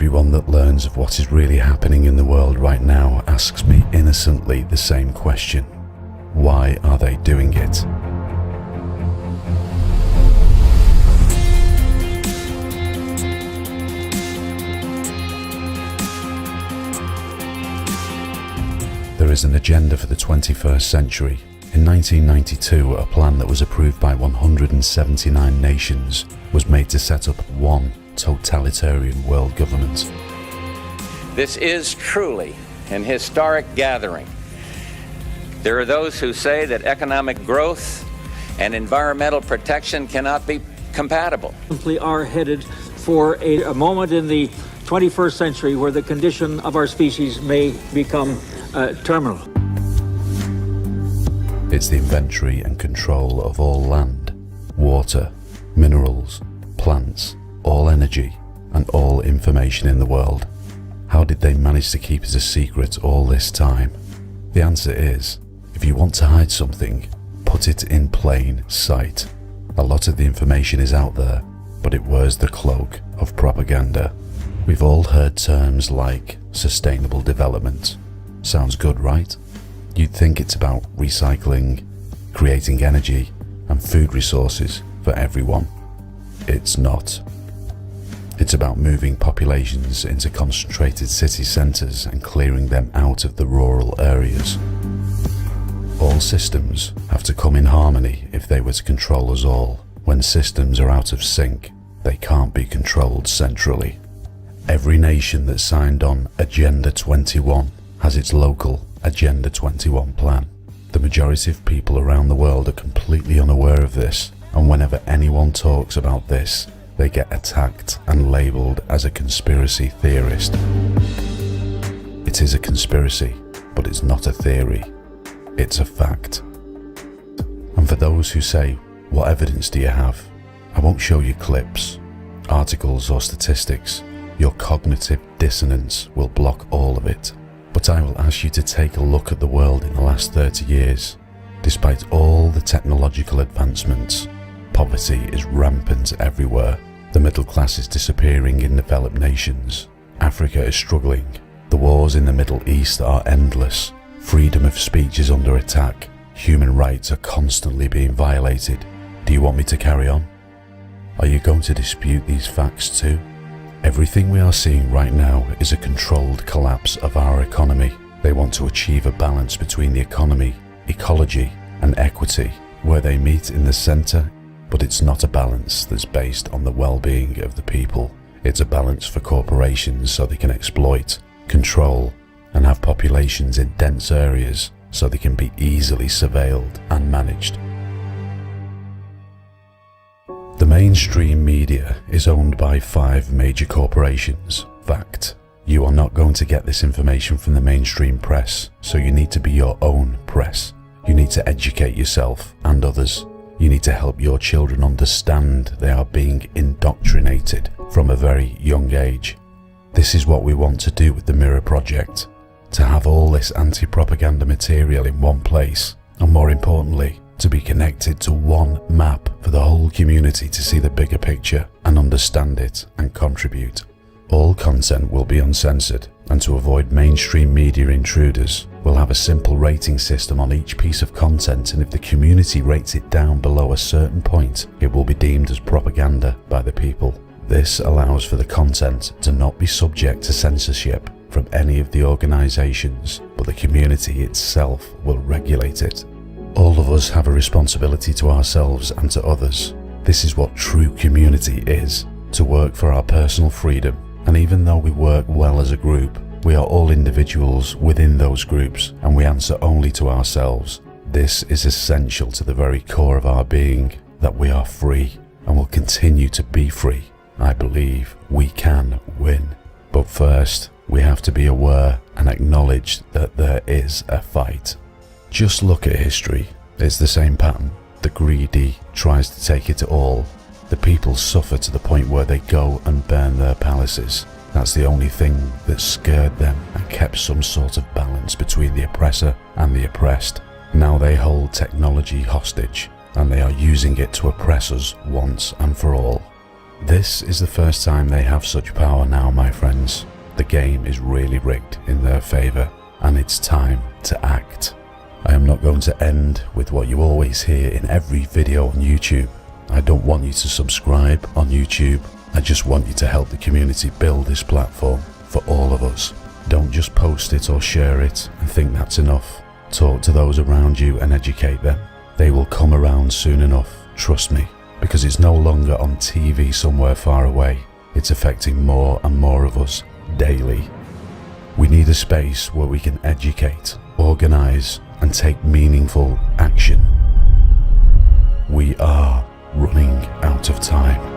Everyone that learns of what is really happening in the world right now asks me innocently the same question. Why are they doing it? There is an agenda for the 21st century. In 1992, a plan that was approved by 179 nations was made to set up one totalitarian world government. This is truly an historic gathering. There are those who say that economic growth and environmental protection cannot be compatible. Simply are headed for a moment in the 21st century where the condition of our species may become terminal. It's the inventory and control of all land, water, minerals, plants, all energy, and all information in the world. How did they manage to keep it a secret all this time? The answer is, if you want to hide something, put it in plain sight. A lot of the information is out there, but it wears the cloak of propaganda. We've all heard terms like sustainable development. Sounds good, right? You'd think it's about recycling, creating energy and food resources for everyone. It's not. It's about moving populations into concentrated city centres and clearing them out of the rural areas. All systems have to come in harmony if they were to control us all. When systems are out of sync, they can't be controlled centrally. Every nation that signed on Agenda 21 has its local Agenda 21 plan. The majority of people around the world are completely unaware of this, and whenever anyone talks about this, they get attacked and labelled as a conspiracy theorist. It is a conspiracy, but it's not a theory. It's a fact. And for those who say, "What evidence do you have?" I won't show you clips, articles or statistics. Your cognitive dissonance will block all of it. But I will ask you to take a look at the world in the last 30 years. Despite all the technological advancements, poverty is rampant everywhere. The middle class is disappearing in developed nations. Africa is struggling. The wars in the Middle East are endless. Freedom of speech is under attack. Human rights are constantly being violated. Do you want me to carry on? Are you going to dispute these facts too? Everything we are seeing right now is a controlled collapse of our economy. They want to achieve a balance between the economy, ecology, and equity, where they meet in the centre, but it's not a balance that's based on the well-being of the people. It's a balance for corporations so they can exploit, control, and have populations in dense areas so they can be easily surveilled and managed. The mainstream media is owned by 5 major corporations. Fact. You are not going to get this information from the mainstream press, so you need to be your own press. You need to educate yourself and others. You need to help your children understand they are being indoctrinated from a very young age. This is what we want to do with the Mirror Project, to have all this anti-propaganda material in one place, and more importantly, to be connected to one map for the whole community to see the bigger picture and understand it and contribute. All content will be uncensored, and to avoid mainstream media intruders, we'll have a simple rating system on each piece of content, and if the community rates it down below a certain point, it will be deemed as propaganda by the people. This allows for the content to not be subject to censorship from any of the organisations, but the community itself will regulate it. All of us have a responsibility to ourselves and to others. This is what true community is, to work for our personal freedom. And even though we work well as a group, we are all individuals within those groups, and we answer only to ourselves. This is essential to the very core of our being, that we are free and will continue to be free. I believe we can win. But first, we have to be aware and acknowledge that there is a fight. Just look at history. It's the same pattern. The greedy tries to take it all. The people suffer to the point where they go and burn their palaces. That's the only thing that scared them and kept some sort of balance between the oppressor and the oppressed. Now they hold technology hostage, and they are using it to oppress us once and for all. This is the first time they have such power now, my friends. The game is really rigged in their favour, and it's time to act. I am not going to end with what you always hear in every video on YouTube. I don't want you to subscribe on YouTube. I just want you to help the community build this platform for all of us. Don't just post it or share it and think that's enough. Talk to those around you and educate them. They will come around soon enough, trust me, because it's no longer on TV somewhere far away. It's affecting more and more of us daily. We need a space where we can educate, organise and take meaningful action. We are running out of time.